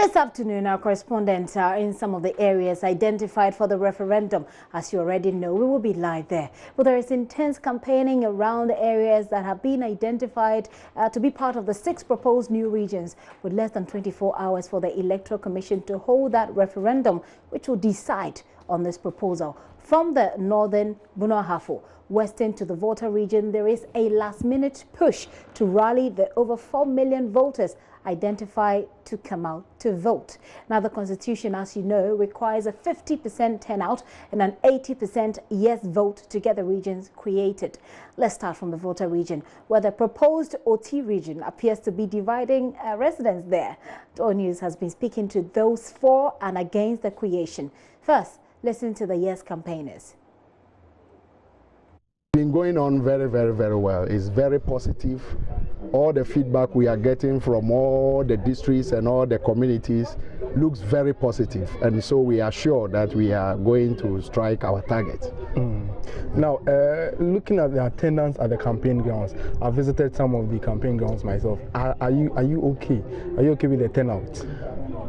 This afternoon, our correspondents are in some of the areas identified for the referendum. As you already know, we will be live there. But there is intense campaigning around the areas that have been identified to be part of the 6 proposed new regions, with less than 24 hours for the Electoral Commission to hold that referendum, which will decide on this proposal. From the northern Bono-Ahafo, western to the Volta region, there is a last-minute push to rally the over 4 million voters identified to come out to vote. Now, the Constitution, as you know, requires a 50% turnout and an 80% yes vote to get the regions created. Let's start from the Volta region, where the proposed Oti region appears to be dividing residents there. JoyNews has been speaking to those for and against the creation. First, listen to the yes campaigners. Been going on very well. It's very positive. All the feedback we are getting from all the districts and all the communities looks very positive, and so we are sure that we are going to strike our target. Now, looking at the attendance at the campaign grounds, I visited some of the campaign grounds myself. Are you okay? Are you okay with the turnout?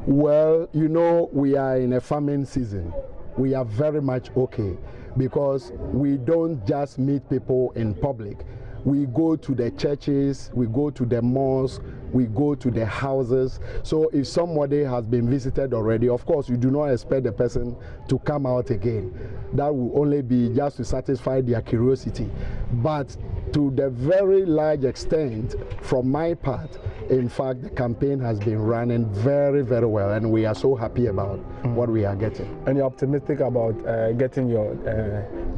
Well, you know, we are in a farming season. We are very much okay, because we don't just meet people in public. We go to the churches, we go to the mosques, we go to the houses. So if somebody has been visited already, of course, you do not expect the person to come out again. That will only be just to satisfy their curiosity. But to the very large extent, from my part, in fact, the campaign has been running very well, and we are so happy about what we are getting. And you're optimistic about getting your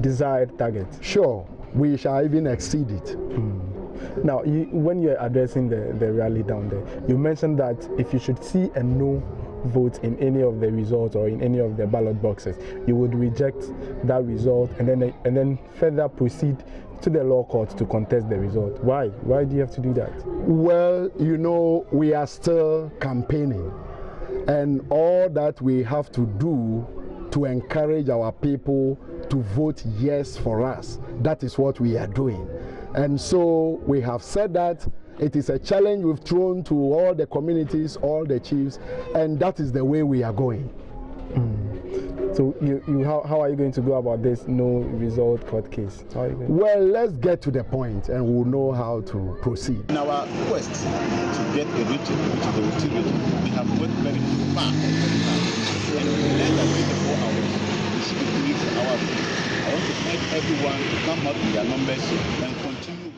desired target? Sure. We shall even exceed it. Now, when you're addressing the rally down there, you mentioned that if you should see a no vote in any of the results or in any of the ballot boxes, you would reject that result and then further proceed to the law court to contest the result. Why? Why do you have to do that? Well, you know, we are still campaigning, and all that we have to do to encourage our people to vote yes for us, that is what we are doing. And so we have said that it is a challenge we've thrown to all the communities, all the chiefs, and that is the way we are going. So how are you going to go about this no result court case? Well, let's get to the point and we'll know how to proceed. In our quest to get a region, which is the Oti region, we have worked very far. And in less than 24 hours, we should be finished our region. I want to thank everyone to come up with their numbers and continue with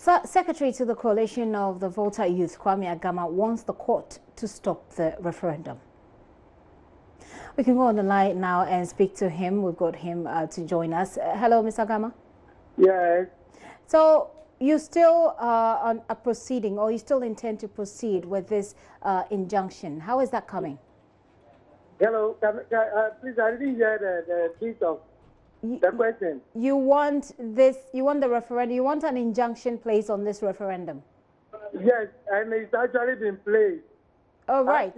the Secretary to the Coalition of the Volta Youth, Kwame Agama, wants the court to stop the referendum. We can go on the line now and speak to him. We've got him to join us. Hello, Mr. Agama. Yes. So you still on a proceeding, or you still intend to proceed with this injunction? How is that coming? Hello, please, I didn't hear the piece of the question. You want this, you want the referendum, you want an injunction placed on this referendum? Yes, and it's actually been placed. Oh, right.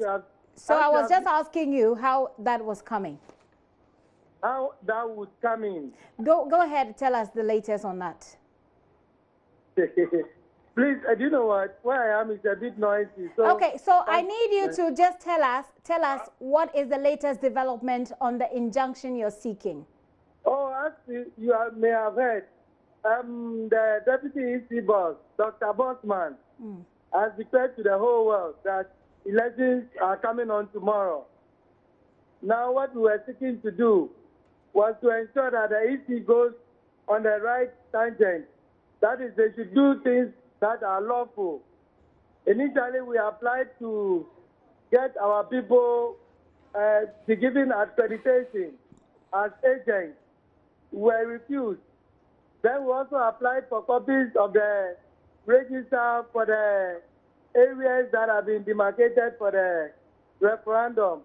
So I was just asking you how that was coming. How that would come in. Go ahead, tell us the latest on that. Please, do you know what? Where I am is a bit noisy. So okay, so I need you to just tell us what is the latest development on the injunction you're seeking. Oh, as you may have heard, the Deputy EC boss, Dr. Bosman, has declared to the whole world that elections are coming on tomorrow. Now, what we were seeking to do was to ensure that the EC goes on the right tangent. That is, they should do things that are lawful. Initially, we applied to get our people be given accreditation as agents. We were refused. Then we also applied for copies of the register for the areas that have been demarcated for the referendum.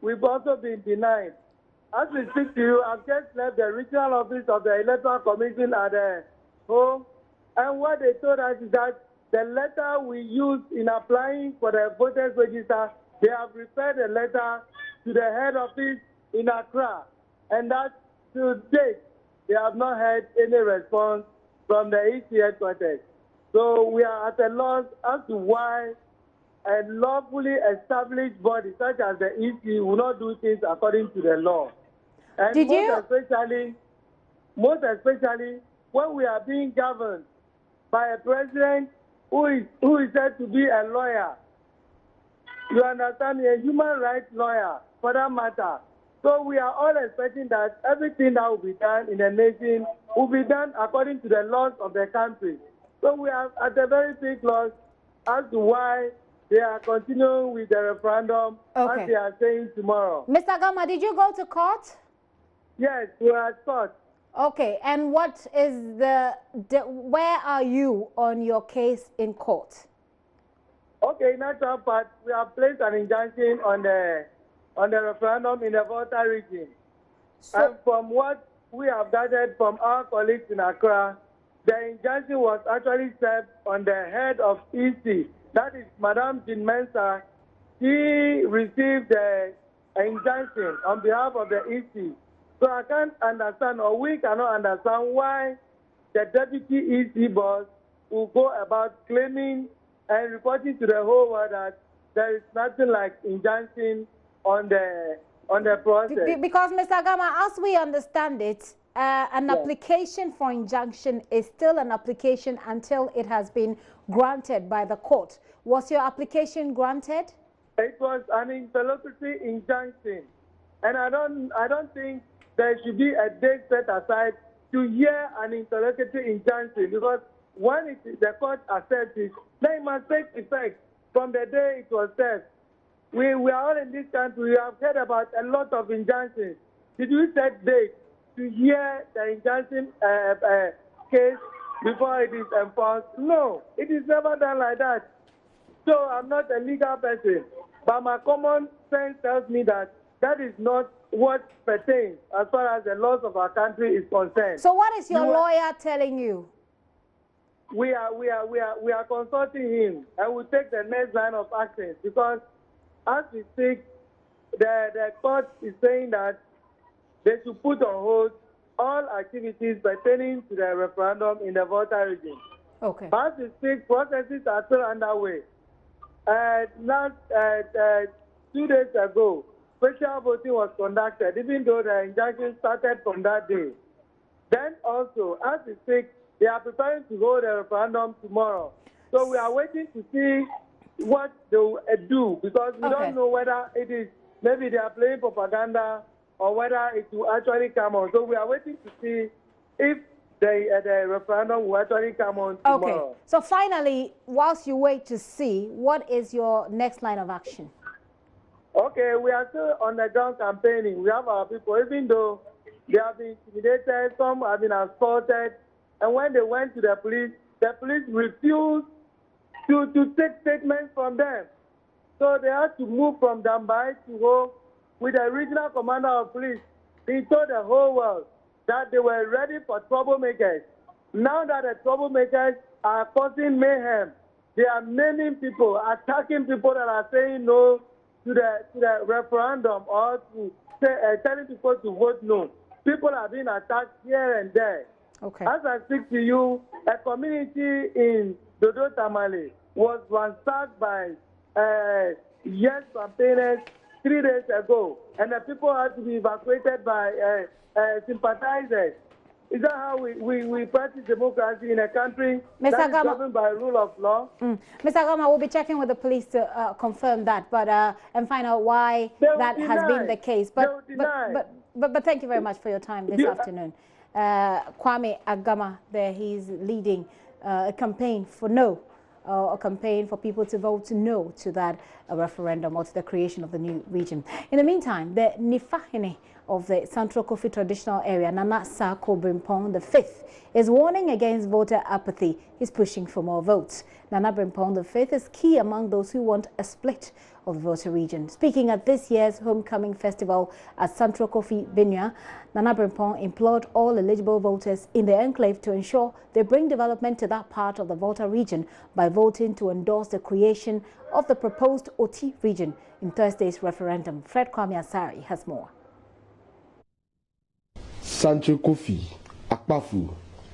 We've also been denied. As we speak to you, I've just left the regional office of the Electoral Commission at home, and what they told us is that the letter we used in applying for the voters register, they have referred the letter to the head office in Accra, and that to date, they have not had any response from the EC headquarters. So we are at a loss as to why a lawfully established body such as the EC will not do things according to the law. And most especially when we are being governed by a president who is said to be a lawyer. You understand me? A human rights lawyer, for that matter. So we are all expecting that everything that will be done in the nation will be done according to the laws of the country. So we are at a very big loss as to why they are continuing with the referendum, as they are saying tomorrow. Mr. Gama, did you go to court? Yes, we are at court. Okay, and what is where are you on your case in court? Okay, in actual fact, we have placed an injunction on the referendum in the Volta region. So, and from what we have gathered from our colleagues in Accra, the injunction was actually served on the head of EC. That is Madame Jean Mensah. She received the injunction on behalf of the EC. So I can't understand, or we cannot understand, why the deputy EC boss will go about claiming and reporting to the whole world that there is nothing like injunction on the process. Because, Mr. Gama, as we understand it, an application for injunction is still an application until it has been granted by the court. Was your application granted? It was an interlocutory injunction, and I don't think there should be a date set aside to hear an interlocutory injunction, because when the court accepts it, then it must take effect from the day it was served. We are all in this country. We have heard about a lot of injunctions. Did we set dates to hear the injunction case before it is enforced? No, it is never done like that. So I'm not a legal person, but my common sense tells me that that is not what pertains as far as the laws of our country is concerned. So what is your lawyer telling you? We are consulting him, and we'll take the next line of action, because as we speak, the court is saying that they should put on hold all activities pertaining to the referendum in the Volta region. Okay. As we speak, processes are still underway. 2 days ago, special voting was conducted, even though the injunction started from that day. Then also, as we speak, they are preparing to hold a referendum tomorrow. So we are waiting to see what they will do, because we don't know whether it is, maybe they are playing propaganda, or whether it will actually come on. So we are waiting to see if the referendum will actually come on tomorrow. Okay. So finally, whilst you wait to see, what is your next line of action? Okay, we are still on the ground campaigning. We have our people, even though they have been intimidated, some have been assaulted, and when they went to the police refused to take statements from them. So they had to move from Dambai to Ho with the regional commander of police. He told the whole world that they were ready for troublemakers. Now that the troublemakers are causing mayhem, they are naming people, attacking people that are saying no to the referendum, or to telling people to vote no. People are being attacked here and there. Okay. As I speak to you, a community in Dodo Tamale was ransacked by yes campaigners 3 days ago, and the people had to be evacuated by sympathizers. Is that how we practice democracy in a country that is governed by rule of law? Mr. Gama, we'll be checking with the police to confirm that, but and find out why that has been the case. But thank you very much for your time this afternoon. Kwame Agama there, he's leading a campaign for no, a campaign for people to vote no to that referendum, or to the creation of the new region. In the meantime, the Ninfahene of the Santrokofi traditional area, Nana Sako Brimpong V, is warning against voter apathy. He's pushing for more votes. Nana Brimpong V is key among those who want a split of the Volta region. Speaking at this year's homecoming festival at Santrokofi, Binya, Nana Brimpong implored all eligible voters in the enclave to ensure they bring development to that part of the Volta region by voting to endorse the creation of the proposed Oti region in Thursday's referendum. Fred Kwame Asari has more. Santrokofi, Akpafu,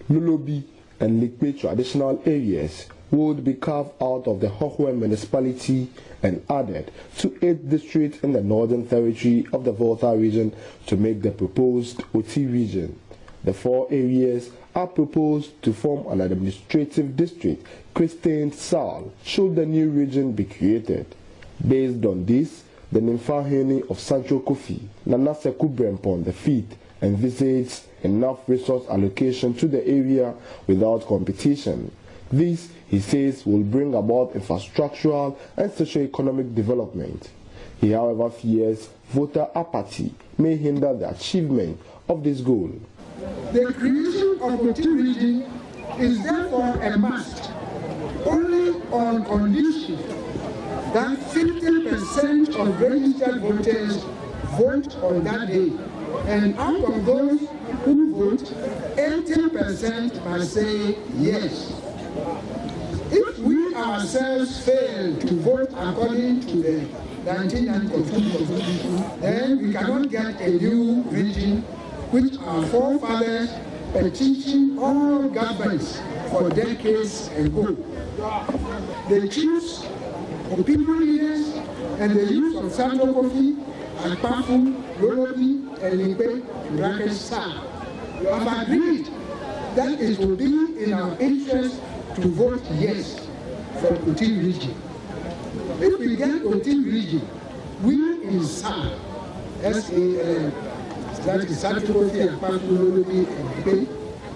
Lolobi, and Likpe traditional areas would be carved out of the Hohwe municipality and added to 8 districts in the Northern Territory of the Volta region to make the proposed Oti region. The 4 areas are proposed to form an administrative district christened Sal should the new region be created. Based on this, the Ninfahene of Santrokofi, Nanaseku Brempon the 5th, envisages enough resource allocation to the area without competition. This, he says, will bring about infrastructural and socio-economic development. He, however, fears voter apathy may hinder the achievement of this goal. The creation of Oti region is therefore a must, only on condition that 50% of registered voters vote on that day. And out of those who vote, 80% must say yes. If we ourselves fail to vote according to the 1992 Constitution, then we cannot get a new region which our forefathers petitioned all governments for decades ago. The chiefs, the people leaders, and the youth of Santrokofi, Akpafu, Lolobi, and Likpe, brackets SAR, have agreed that it will be in our interest to vote yes for Oti region. If we get Oti region, we in SAR, SALM, that is Santrokofi, Akpafu, Lolobi, and Likpe,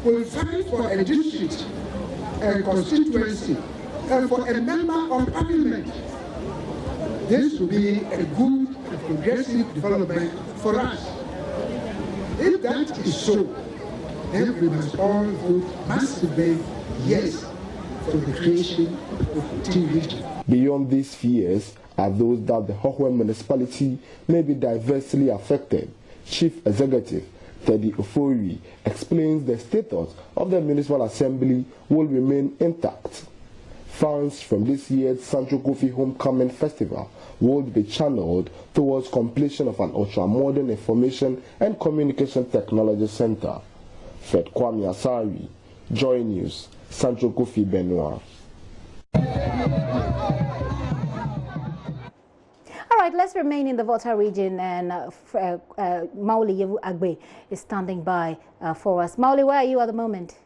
will fight for a district, a constituency, and for a member of parliament. This will be a good and progressive development for us. If that is so, then we must all vote massively yes for the creation of the Oti region. Beyond these fears are those that the Hohwe municipality may be diversely affected. Chief Executive Teddy Ofori explains the status of the Municipal Assembly will remain intact. Funds from this year's Santrokofi Homecoming Festival would be channeled towards completion of an ultra-modern information and communication technology center. Fred Kwame Asari, JoyNews, Santrokofi, Benua. All right, let's remain in the Volta region, and Mauli Yevu Agbe is standing by for us. Mauli, where are you at the moment?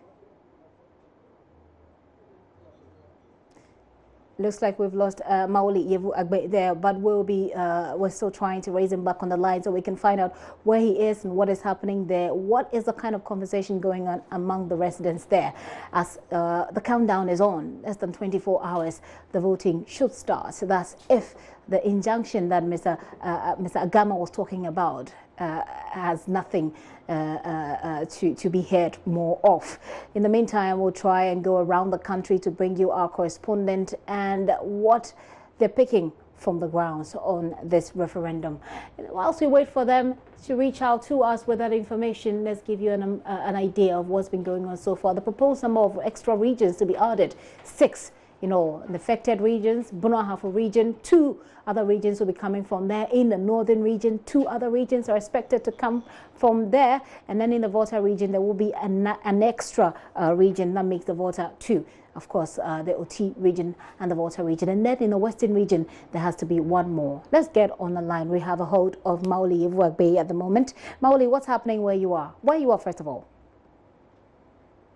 Looks like we've lost Mauli Yevu Agbe there, but we're still trying to raise him back on the line so we can find out where he is and what is happening there. What is the kind of conversation going on among the residents there? As the countdown is on, less than 24 hours, the voting should start. So that's if the injunction that Mr. Agama was talking about has nothing to be heard more of. In the meantime, we'll try and go around the country to bring you our correspondent and what they're picking from the grounds on this referendum. Whilst we wait for them to reach out to us with that information, let's give you an idea of what's been going on so far. The proposed number of extra regions to be added, 6. In the affected regions, Bono-Ahafo region, 2 other regions will be coming from there. In the northern region, 2 other regions are expected to come from there. And then in the Volta region, there will be an extra region that makes the Volta 2. Of course, the Oti region and the Volta region. And then in the western region, there has to be 1 more. Let's get on the line. We have a hold of Mauli Yevu Agbe at the moment. Mauli, what's happening where you are? Where you are, first of all?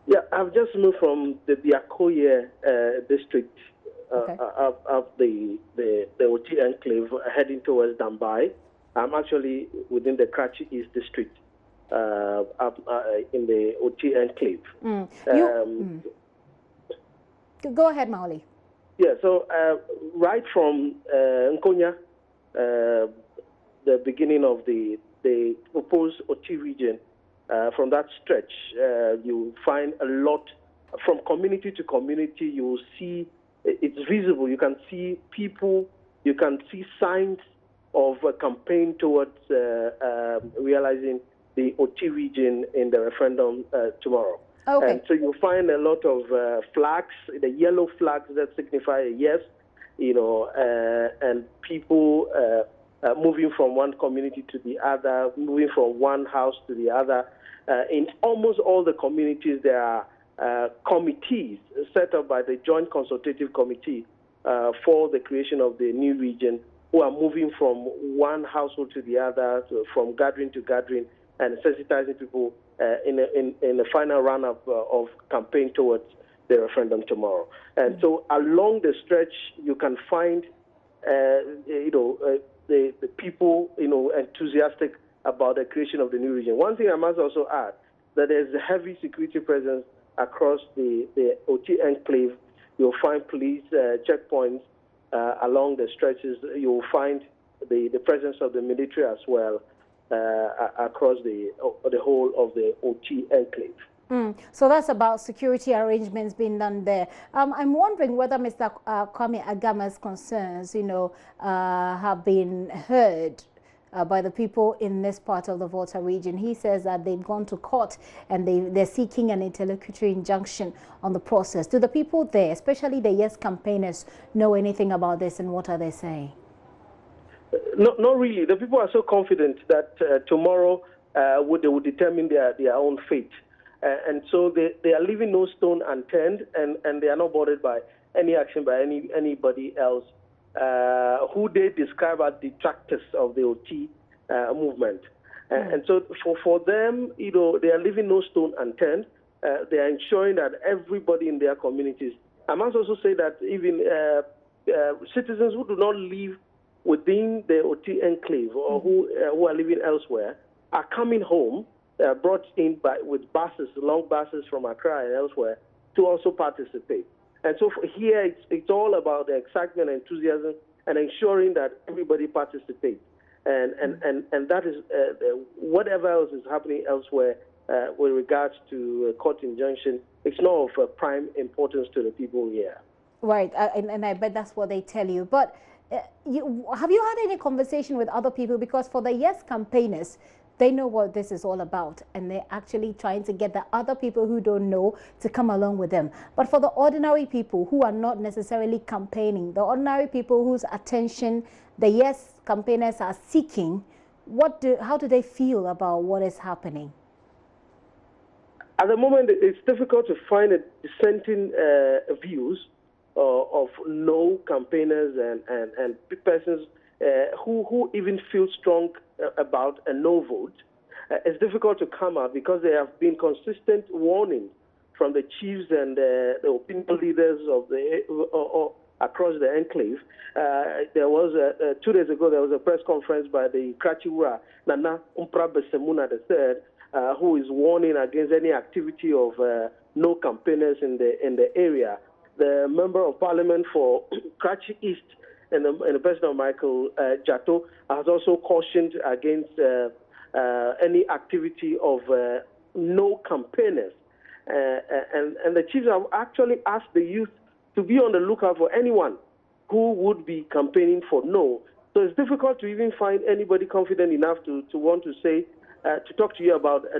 Yeah, I've just moved from the Biakoye district of the Oti Enclave heading towards Dambai. I'm actually within the Karachi East district in the Oti Enclave. Go ahead, Mauli. Yeah, so right from Nkonya, the beginning of the proposed Oti region, from that stretch, you find a lot from community to community. You will see it's visible. You can see people. You can see signs of a campaign towards realizing the Oti region in the referendum tomorrow. Okay. And so you'll find a lot of flags, the yellow flags that signify a yes, and people moving from one community to the other, moving from one house to the other. In almost all the communities, there are committees set up by the Joint Consultative Committee for the creation of the new region, who are moving from one household to the other, from gathering to gathering, and sensitizing people in the final run-up of campaign towards the referendum tomorrow. And so along the stretch, you can find, the people, enthusiastic about the creation of the new region. One thing I must also add, that there's a heavy security presence across the Oti Enclave. You'll find police checkpoints along the stretches. You'll find the presence of the military as well across the whole of the Oti Enclave. So that's about security arrangements being done there. I'm wondering whether Mr. Kwame Agama's concerns, have been heard by the people in this part of the Volta region. He says that they've gone to court and they're seeking an interlocutory injunction on the process. Do the people there, especially the Yes campaigners, know anything about this, and what are they saying? Not really. The people are so confident that tomorrow they will determine their own fate. And so they are leaving no stone unturned, and they are not bothered by any action by anybody else who they describe as detractors of the OT movement. And so for them, they are leaving no stone unturned. They are ensuring that everybody in their communities, I must also say that even citizens who do not live within the Oti Enclave or who are living elsewhere are coming home, brought in with buses, long buses from Accra and elsewhere, to also participate. And so here, it's all about the excitement and enthusiasm and ensuring that everybody participates. And that is whatever else is happening elsewhere with regards to court injunction, it's not of prime importance to the people here. Right, and I bet that's what they tell you. But have you had any conversation with other people? Because for the Yes campaigners, they know what this is all about, and they're actually trying to get the other people who don't know to come along with them. But for the ordinary people who are not necessarily campaigning, the ordinary people whose attention the Yes campaigners are seeking, how do they feel about what is happening? At the moment, it's difficult to find dissenting views of no campaigners and persons who even feel strong about a no vote. It's difficult to come out because there have been consistent warnings from the chiefs and the opinion leaders of across the enclave. There was 2 days ago there was a press conference by the Krachiwura Nana Umpra Besemuna III, who is warning against any activity of no campaigners in the area. The member of parliament for Krachi East and the president of Michael Jato has also cautioned against any activity of no campaigners. And the chiefs have actually asked the youth to be on the lookout for anyone who would be campaigning for no. So it's difficult to even find anybody confident enough to want to say, to talk to you about a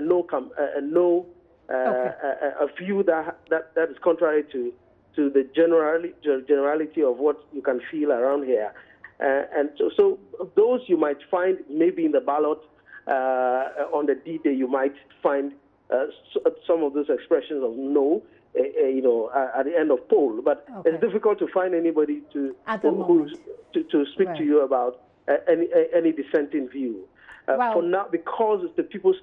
view that is contrary to the generality of what you can feel around here. And so those you might find maybe in the ballot on the D-Day, you might find some of those expressions of no, at the end of poll. But it's difficult to find anybody to speak to you about any dissenting view. For now, because the people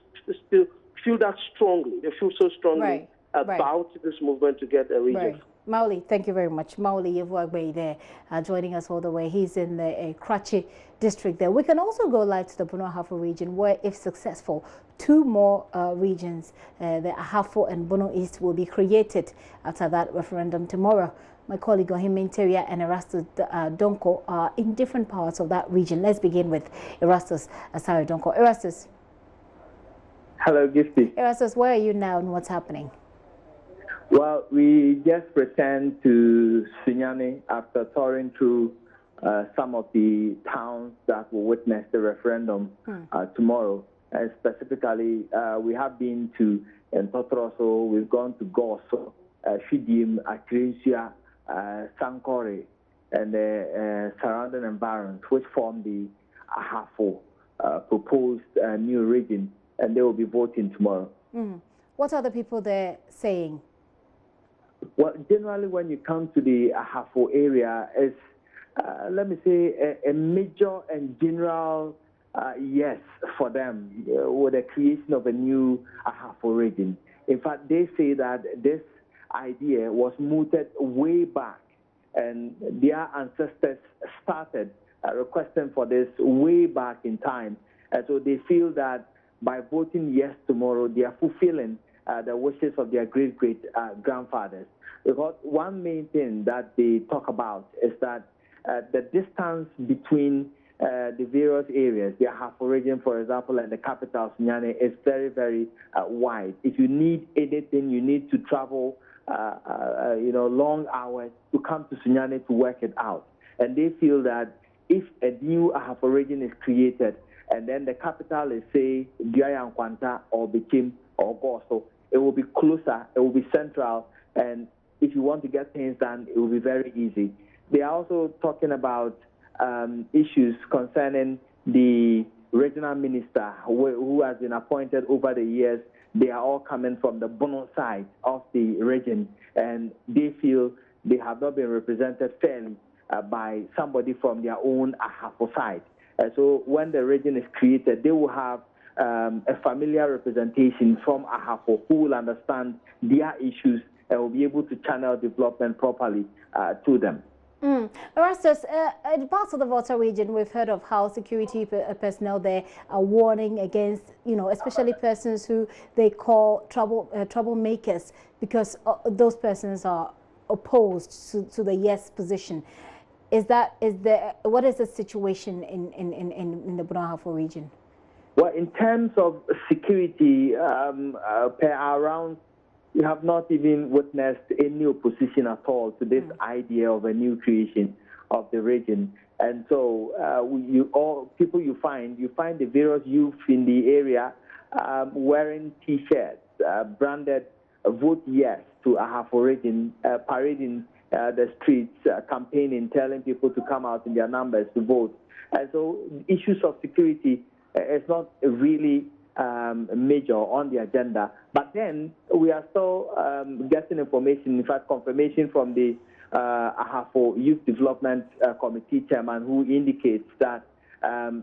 still feel that strongly. They feel so strongly about this movement to get a region. Right. Mauli, thank you very much. Mauli Yevwagbe there joining us all the way. He's in the Krachi district there. We can also go live to the Bono-Ahafo region where, if successful, 2 more regions, the Ahafo and Bono East, will be created after that referendum tomorrow. My colleague Ohim Interior and Erastus Donko are in different parts of that region. Let's begin with Erastus Asari Donko. Erastus. Hello, Gifty. Erastus, where are you now and what's happening? Well, we just returned to Sinyani after touring through some of the towns that will witness the referendum tomorrow. And specifically, we have been to Ntotroso, we've gone to Goso, Shidim, Akresia, Sankore, and the surrounding environs, which form the Ahafo proposed new region, and they will be voting tomorrow. What are the people there saying? Well, generally, when you come to the Ahafo area, it's, let me say, a major and general yes for them with the creation of a new Ahafo region. In fact, they say that this idea was mooted way back, and their ancestors started requesting for this way back in time. And so they feel that by voting yes tomorrow, they are fulfilling the wishes of their great-great-grandfathers. Because one main thing that they talk about is that the distance between the various areas, the Ahafo region, for example, and the capital, Sene, is very, very wide. If you need anything, you need to travel, long hours to come to Sene to work it out. And they feel that if a new Ahafo region is created, and then the capital is, say, Kwanta or Bikim or Goso, it will be closer, it will be central, and if you want to get things done, it will be very easy. They are also talking about issues concerning the regional minister who has been appointed over the years. They are all coming from the Bono side of the region, and they feel they have not been represented fairly by somebody from their own Ahafo side. So when the region is created, they will have a familiar representation from Ahafo who will understand their issues and will be able to channel development properly to them. Erastus, in parts of the Volta region, we've heard of how security personnel there are warning against, especially persons who they call troublemakers, because those persons are opposed to the yes position. What is the situation in the Bono-Ahafo region? Well, in terms of security, per our rounds, we have not even witnessed any opposition at all to this idea of a new creation of the region. And so people you find the various youth in the area wearing T-shirts branded "Vote Yes" to Ahafo region, parading the streets, campaigning, telling people to come out in their numbers to vote. And so issues of security is not really major on the agenda. But then we are still getting information, in fact, confirmation from the Ahafo Youth Development Committee chairman, who indicates that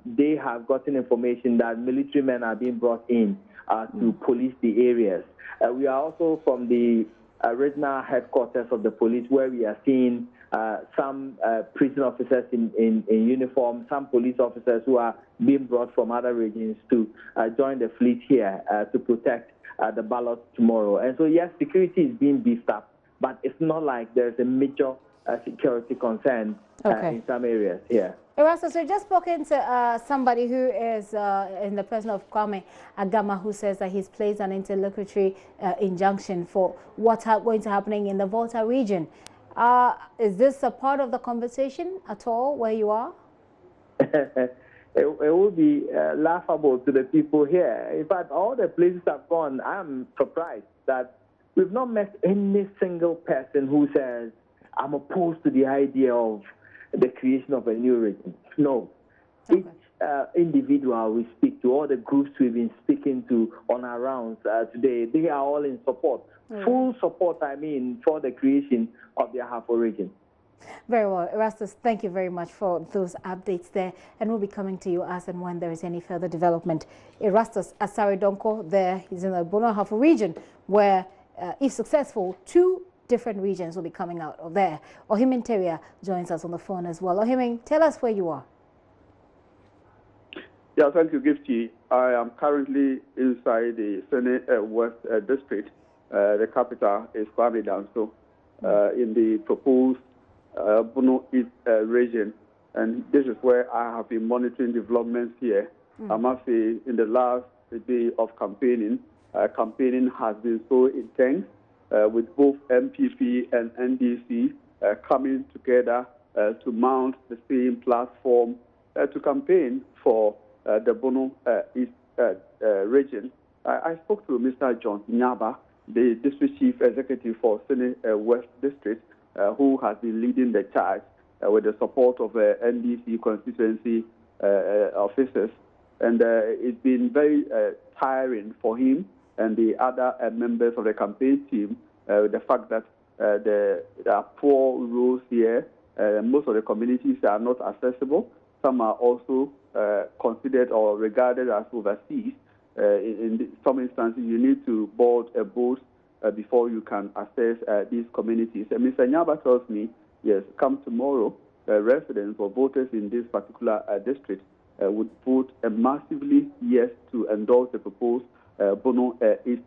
they have gotten information that military men are being brought in to police the areas. We are also from the regional headquarters of the police, where we are seeing some prison officers in uniform, some police officers who are being brought from other regions to join the fleet here to protect the ballot tomorrow. And so, yes, security is being beefed up, but it's not like there's a major security concern in some areas here. Erastus, so just spoken to somebody who is in the person of Kwame Agama, who says that he's placed an interlocutory injunction for what's going to happening in the Volta region. Is this a part of the conversation at all where you are? It will be laughable to the people here. In fact, all the places I've gone, I'm surprised that we've not met any single person who says, I'm opposed to the idea of the creation of a new region. No. Okay. Each individual we speak to, all the groups we've been speaking to on our rounds today, they are all in support. Full support, for the creation of the Ahafo region. Very well. Erastus, thank you very much for those updates there, and we'll be coming to you as and when there is any further development. Erastus Asaridonko there, he's in the Bono-Ahafo region, where, if successful, 2 different regions will be coming out of there. Ohimin Teria joins us on the phone as well. Ohimin, tell us where you are. Yeah, thank you, Gifty. I am currently inside the Sene West District. The capital is Kwame Danso, in the proposed Bono-East region. And this is where I have been monitoring developments here. I must say, in the last day of campaigning, campaigning has been so intense, with both MPP and NDC coming together to mount the same platform to campaign for the Bono-East region. I spoke to Mr. John Nyaba, the District Chief Executive for Sene West District, who has been leading the charge with the support of NDC constituency officers. And it's been very tiring for him and the other members of the campaign team, the fact that there are poor roads here. Most of the communities are not accessible. Some are also considered or regarded as overseas. In some instances, you need to board a boat before you can access these communities. And Mr. Nyaba tells me, yes, come tomorrow, residents or voters in this particular district would vote massively yes to endorse the proposed Bono-East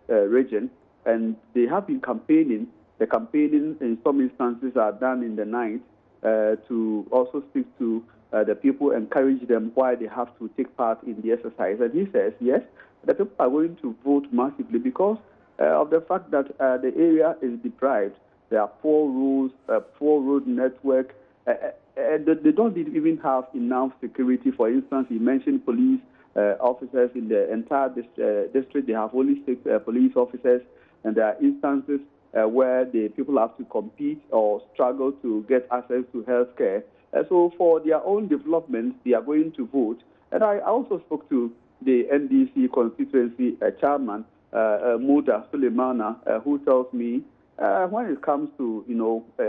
region. And they have been campaigning. The campaigning in some instances are done in the night to also speak to the people, encourage them why they have to take part in the exercise. And he says, yes, the people are going to vote massively because of the fact that the area is deprived. There are poor roads, poor road network. They don't even have enough security. For instance, he mentioned police officers in the entire district. They have only 6 police officers, and there are instances where the people have to compete or struggle to get access to health care. So for their own development, they are going to vote. And I also spoke to the NDC constituency chairman, Muda Suleimana, who tells me when it comes to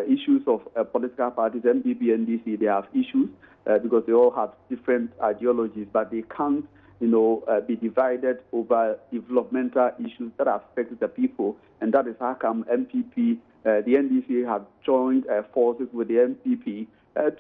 issues of political parties, MPP, NDC, they have issues because they all have different ideologies, but they can't be divided over developmental issues that affect the people. And that is how come MPP, the NDC have joined forces with the MPP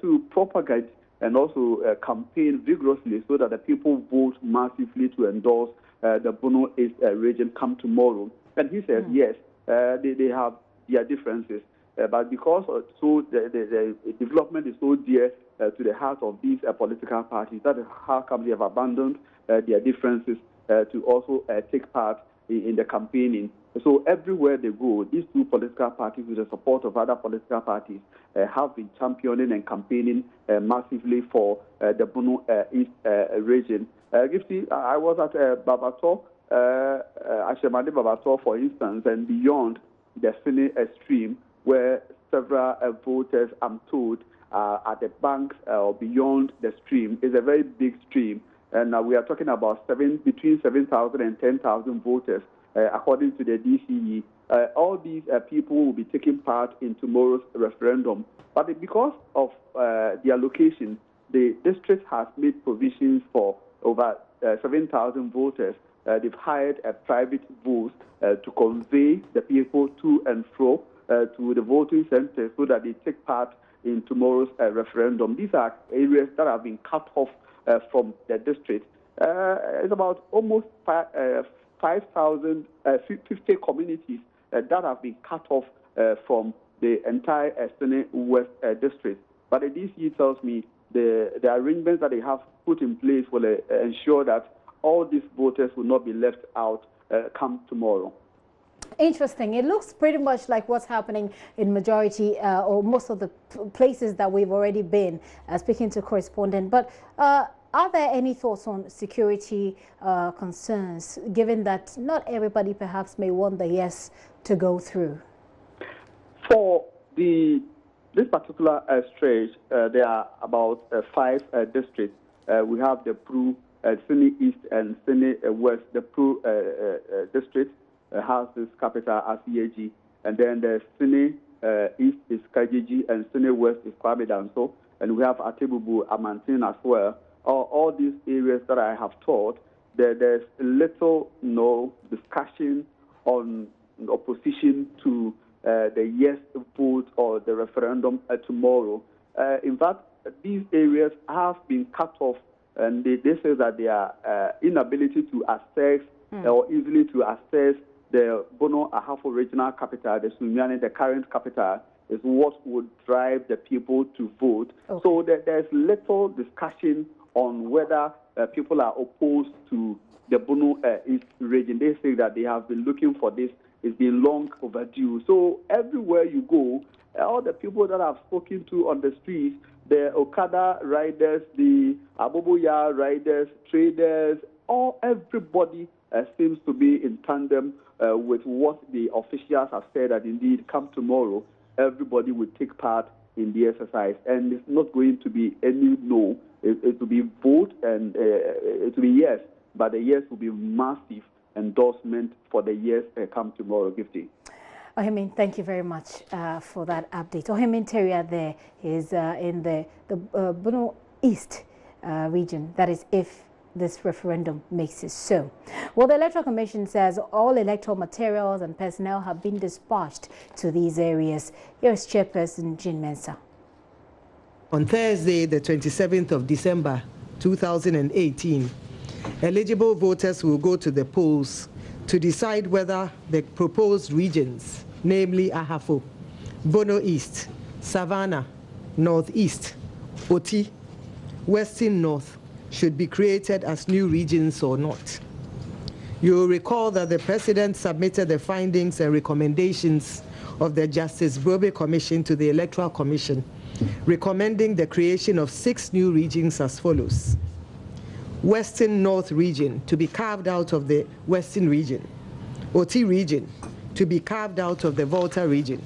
to propagate and also campaign vigorously so that the people vote massively to endorse the Bono-East region come tomorrow. And he says, yes, they have their differences, but because the development is so dear to the heart of these political parties, that is how come they have abandoned their differences to also take part in the campaigning. So everywhere they go, these two political parties, with the support of other political parties, have been championing and campaigning massively for the Bono-East region. Gifty, I was at Babato, Ashemade Babato, for instance, and beyond the Sene stream, where several voters, I'm told, at the banks or beyond the stream. Is a very big stream, and we are talking about between 7,000 and 10,000 voters, according to the DCE. All these people will be taking part in tomorrow's referendum. But because of their location, the district has made provisions for over 7,000 voters. They've hired a private bus to convey the people to and fro to the voting centers so that they take part in tomorrow's referendum. These are areas that have been cut off from the district. It's about almost 5,050 communities that have been cut off from the entire Sene West district. But the DCE tells me the arrangements that they have put in place will ensure that all these voters will not be left out come tomorrow. Interesting. It looks pretty much like what's happening in majority or most of the places that we've already been, speaking to correspondent. But are there any thoughts on security concerns, given that not everybody perhaps may want the yes to go through? For this particular stretch, there are about 5 districts. We have the Pru, Sene East and Sene West. The Pru district has this capital as EAG, and then the Sene East is Kajiji and Sene West is Kwame Danso, and we have Atebubu, Amantin as well. All these areas that I have taught, there's little discussion on opposition to the yes vote or the referendum tomorrow. In fact, these areas have been cut off, and they say that their inability to access or easily to access the Bono-Ahafo regional capital, the Sunyani, the current capital, is what would drive the people to vote. Okay. So there's little discussion on whether people are opposed to the Bono-East region. They say that they have been looking for this. It's been long overdue. So everywhere you go, all the people that I've spoken to on the streets, the Okada riders, the Aboboya riders, traders, everybody seems to be in tandem with what the officials have said, that indeed come tomorrow, everybody will take part in the exercise. And it's not going to be any no. It will be vote and it will be yes, but the yes will be massive endorsement for the yes come tomorrow, Gifty. Ohemin, thank you very much for that update. Ohemin Teria there is in the Bono East region. That is if this referendum makes it so. Well, the Electoral Commission says all electoral materials and personnel have been dispatched to these areas. Here is Chairperson Jean Mensah. On Thursday, the 27th of December, 2018, eligible voters will go to the polls to decide whether the proposed regions, namely Ahafo, Bono East, Savannah, Northeast, Oti, Western North, should be created as new regions or not. You will recall that the President submitted the findings and recommendations of the Justice Brobe Commission to the Electoral Commission, recommending the creation of 6 new regions as follows. Western North Region to be carved out of the Western Region, Oti Region to be carved out of the Volta Region,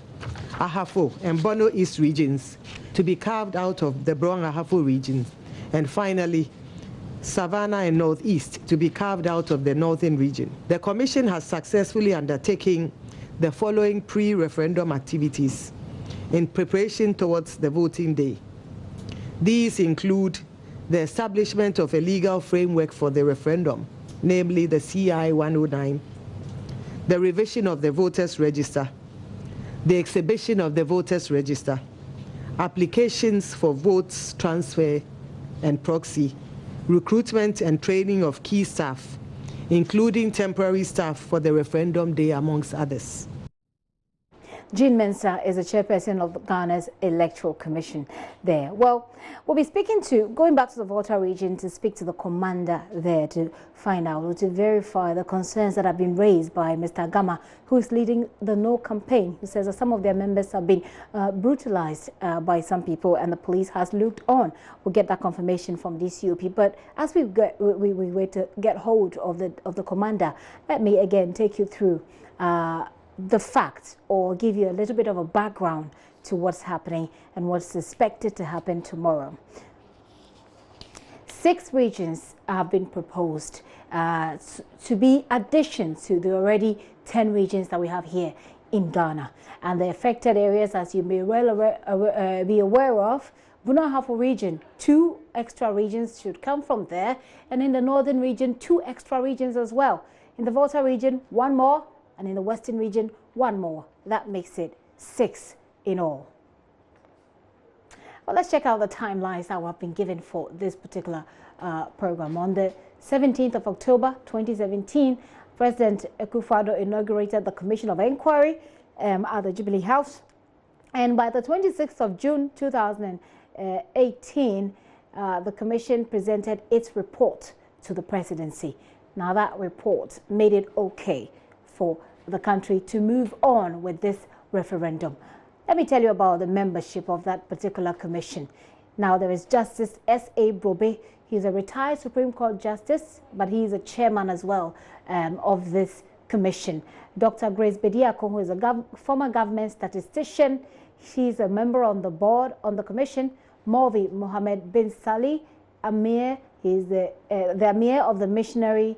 Ahafo and Bono East regions to be carved out of the Bono-Ahafo region, and finally, Savannah and Northeast to be carved out of the Northern Region. The Commission has successfully undertaken the following pre-referendum activities in preparation towards the voting day. These include the establishment of a legal framework for the referendum, namely the CI 109, the revision of the voters' register, the exhibition of the voters' register, applications for votes transfer and proxy, recruitment and training of key staff, including temporary staff for the referendum day, amongst others. Jean Mensah is the chairperson of Ghana's Electoral Commission there. Well, we'll be going back to the Volta region to speak to the commander there to find out or to verify the concerns that have been raised by Mr. Gama, who is leading the No campaign. He says that some of their members have been brutalized by some people and the police has looked on. We'll get that confirmation from DCOP. But as we wait to get hold of the commander, let me again take you through the facts or give you a little bit of a background to what's happening and what's expected to happen tomorrow. 6 regions have been proposed to be additions to the already 10 regions that we have here in Ghana. And the affected areas, as you may well be aware of, Bono-Ahafo region, 2 extra regions should come from there. And in the northern region, 2 extra regions as well. In the Volta region, 1 more. And in the Western region, 1 more. That makes it 6 in all. Well, let's check out the timelines that have been given for this particular program. On the 17th of October 2017, President Akufo-Addo inaugurated the Commission of Inquiry at the Jubilee House. And by the 26th of June 2018, the Commission presented its report to the presidency. Now, that report made it okay for the country to move on with this referendum. Let me tell you about the membership of that particular commission. Now, there is Justice S.A. Brobe. He's a retired Supreme Court Justice, but he is a chairman as well of this commission. Dr. Grace Bediako, who is a former government statistician, she's a member on the board on the commission. Morvi Mohammed bin Salih Amir, he's the Amir of the missionary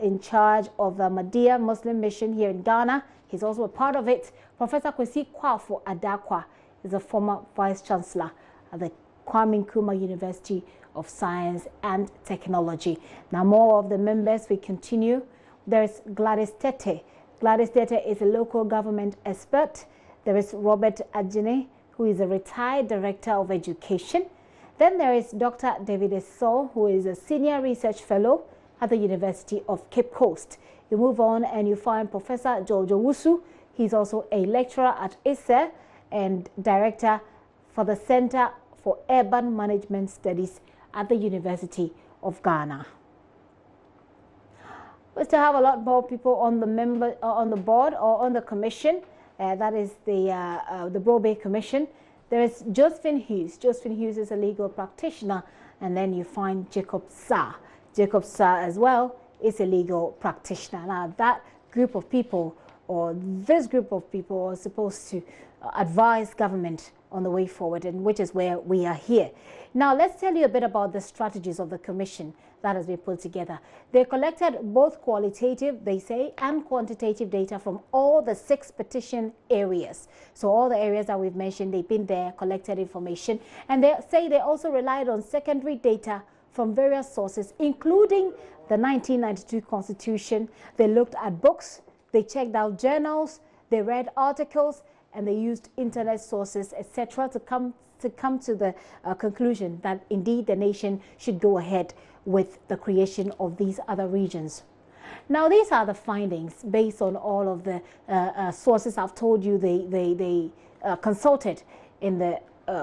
in charge of the Ahmadiyya Muslim mission here in Ghana. He's also a part of it. Professor Kwesi Kwafo Adakwa is a former Vice Chancellor at the Kwame Nkrumah University of Science and Technology. Now, more of the members, we continue. There's Gladys Tete. Gladys Tete is a local government expert. There is Robert Adjene, who is a retired Director of Education. Then there is Dr. David Esau, who is a Senior Research Fellow at the University of Cape Coast. You move on and you find Professor Jojo Wusu. He's also a lecturer at ISE and Director for the Center for Urban Management Studies at the University of Ghana. We still have a lot more people on the board or on the commission. That is the Brobe Commission. There is Josephine Hughes. Josephine Hughes is a legal practitioner. And then you find Jacob Sa. Jacob Sa as well is a legal practitioner. Now, that group of people or this group of people are supposed to advise government on the way forward, and which is where we are here. Now, let's tell you a bit about the strategies of the commission that has been put together. They collected both qualitative, they say, and quantitative data from all the 6 petition areas. So all the areas that we've mentioned, they've been there, collected information, and they say they also relied on secondary data from various sources, including the 1992 Constitution. They looked at books, they checked out journals, they read articles, and they used internet sources, etc., to come to the conclusion that indeed the nation should go ahead with the creation of these other regions. Now, these are the findings based on all of the sources I've told you they consulted in the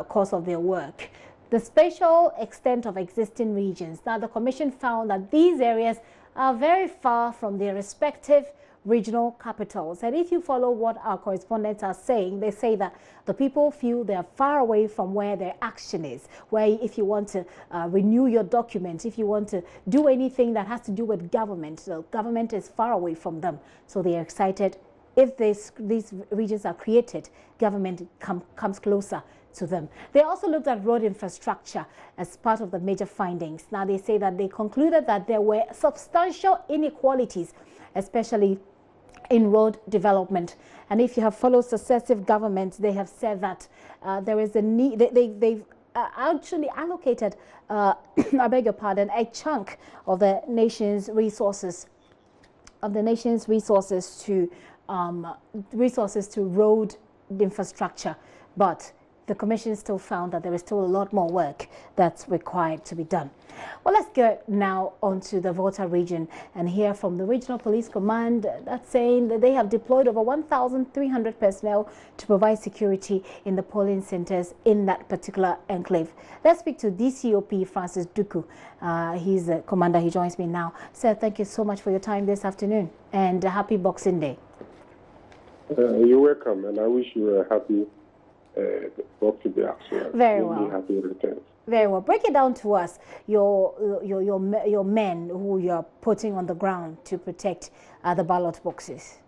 course of their work. The spatial extent of existing regions. Now, the commission found that these areas are very far from their respective regional capitals. And if you follow what our correspondents are saying, they say that the people feel they are far away from where their action is, where if you want to renew your documents, if you want to do anything that has to do with government, the government is far away from them. So they are excited if these regions are created, government comes closer to them. They also looked at road infrastructure as part of the major findings. Now, they say that they concluded that there were substantial inequalities, especially in road development. And if you have followed successive governments, they have said that there is a need. They've actually allocated, I beg your pardon, a chunk of the nation's resources, to road infrastructure, but the commission still found that there is still a lot more work that's required to be done. Well, let's get now onto the Volta region and hear from the Regional Police Command that's saying that they have deployed over 1,300 personnel to provide security in the polling centers in that particular enclave. Let's speak to DCOP Francis Duku. He's the commander. He joins me now. Sir, thank you so much for your time this afternoon, and happy Boxing Day. You're welcome, and I wish you a happy Boxing Day as well. Very well. Happy returns. Very well. Break it down to us, your men who you're putting on the ground to protect the ballot boxes.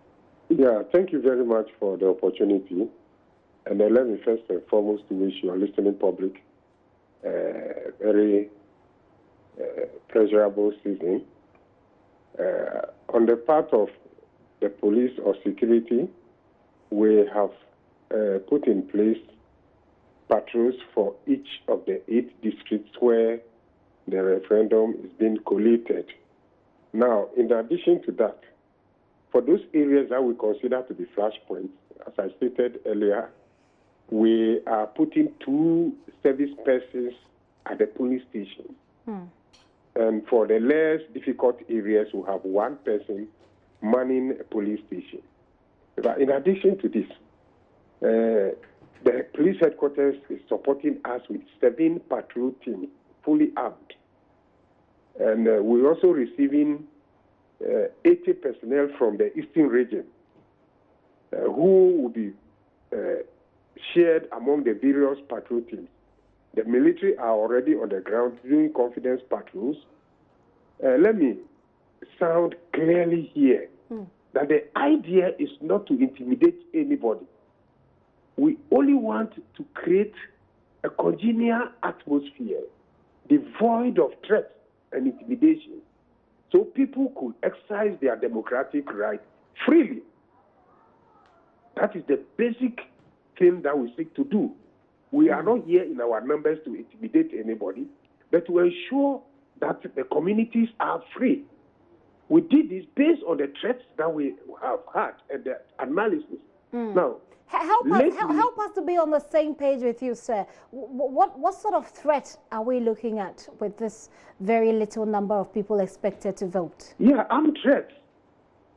Yeah, thank you very much for the opportunity. And let me first and foremost wish your listening public a very pleasurable season. On the part of the police or security, we have put in place patrols for each of the 8 districts where the referendum is being collated. Now, in addition to that, for those areas that we consider to be flashpoints, as I stated earlier, we are putting 2 service persons at the police station. And for the less difficult areas, we have 1 person manning a police station. But in addition to this, the police headquarters is supporting us with 7 patrol teams, fully armed. And we're also receiving 80 personnel from the Eastern region who will be shared among the various patrol teams. The military are already on the ground doing confidence patrols. Let me sound clearly here that the idea is not to intimidate anybody. We only want to create a congenial atmosphere, devoid of threats and intimidation, so people could exercise their democratic right freely. That is the basic thing that we seek to do. We are not here in our numbers to intimidate anybody, but to ensure that the communities are free. We did this based on the threats that we have had and the analysis. Now, help us to be on the same page with you, sir. What sort of threat are we looking at with this very little number of people expected to vote? Yeah, armed threats.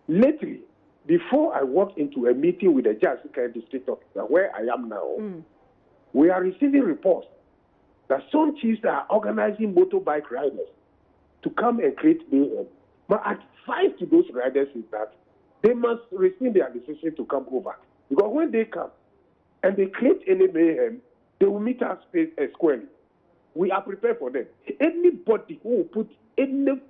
Lately, before I walked into a meeting with the Jasika district officer, where I am now, we are receiving reports that some chiefs are organizing motorbike riders to come and create mayhem. My advice to those riders is that they must rescind their decision to come over. Because when they come and they create any mayhem, they will meet us squarely. We are prepared for them. Anybody who will put any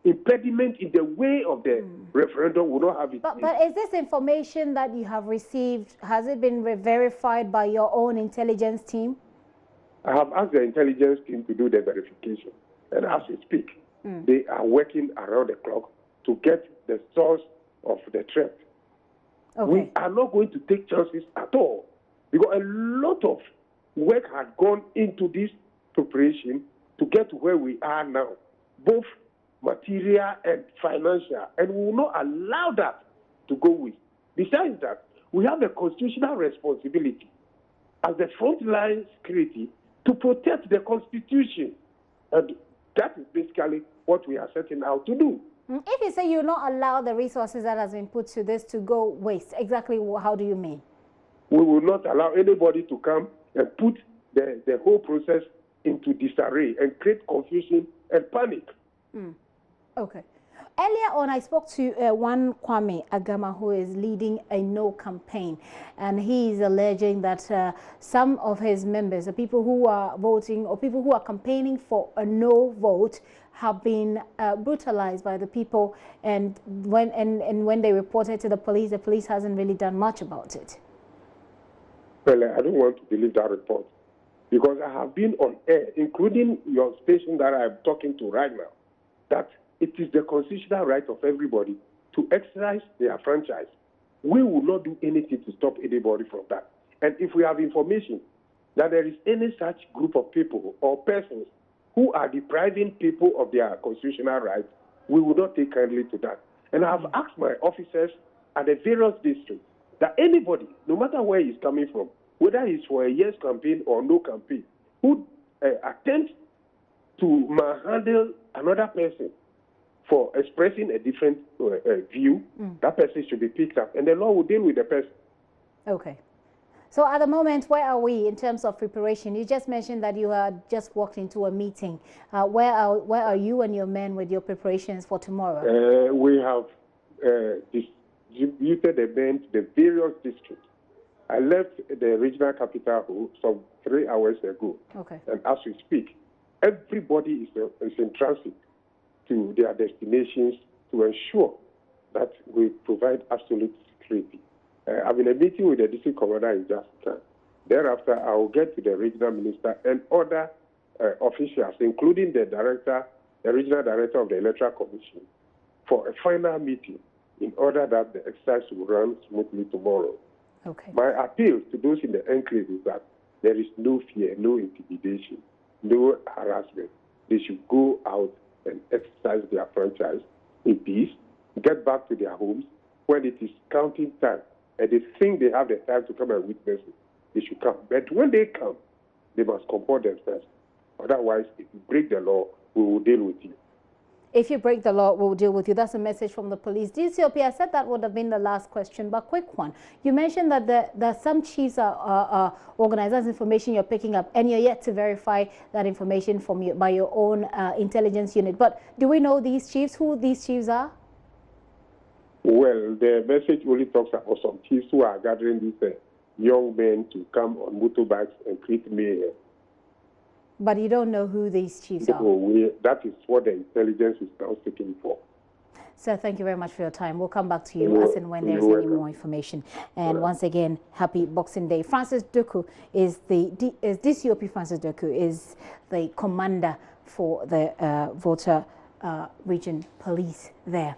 impediment in the way of the referendum will not have it. But is this information that you have received, has it been verified by your own intelligence team? I have asked the intelligence team to do the verification, and as we speak, they are working around the clock to get the source of the threat. Okay. We are not going to take chances at all, because a lot of work has gone into this preparation to get to where we are now, both material and financial, and we will not allow that to go with. Besides that, we have a constitutional responsibility as the frontline security to protect the Constitution, and that is basically what we are setting out to do. If you say you will not allow the resources that has been put to this to go waste, exactly how do you mean? We will not allow anybody to come and put the whole process into disarray and create confusion and panic. Okay. Earlier on, I spoke to one Kwame Agama, who is leading a no campaign, and he is alleging that some of his members, the people who are voting or people who are campaigning for a no vote, have been brutalized by the people, and when they reported to the police hasn't really done much about it. Well, I don't want to believe that report, because I have been on air, including your station that I'm talking to right now, that it is the constitutional right of everybody to exercise their franchise. We will not do anything to stop anybody from that. And if we have information that there is any such group of people or persons who are depriving people of their constitutional rights, we will not take kindly to that. And I have asked my officers at the various districts that anybody, no matter where he's coming from, whether it's for a yes campaign or no campaign, who attempts to manhandle another person for expressing a different view, that person should be picked up, and the law will deal with the person. Okay. So at the moment, where are we in terms of preparation? You just mentioned that you had just walked into a meeting. Where are you and your men with your preparations for tomorrow? We have distributed the men to the various districts. I left the regional capital some 3 hours ago. Okay. And as we speak, everybody is in transit to their destinations to ensure that we provide absolute security. I'm in a meeting with the district commander in just time. Thereafter, I will get to the regional minister and other officials, including the regional director of the Electoral Commission, for a final meeting in order that the exercise will run smoothly tomorrow. Okay. My appeal to those in the enclave is that there is no fear, no intimidation, no harassment. They should go out and exercise their franchise in peace, get back to their homes. When it is counting time and they think they have the time to come and witness it, they should come. But when they come, they must comport themselves. Otherwise, if you break the law, we will deal with you. If you break the law, we'll deal with you. That's a message from the police. DCOP, I said that would have been the last question, but quick one. You mentioned that some chiefs are organized. That's information you're picking up, and you're yet to verify that information by your own intelligence unit. But do we know these chiefs, who these chiefs are? Well, the message only talks about some chiefs who are gathering these young men to come on motorbikes and create mayhem. But you don't know who these chiefs are? That is what the intelligence is now seeking for. Sir, thank you very much for your time. We'll come back to you as and when there's any more information. And once again, happy Boxing Day. Francis Doku is DCOP Francis Doku is the commander for the Volta region police there.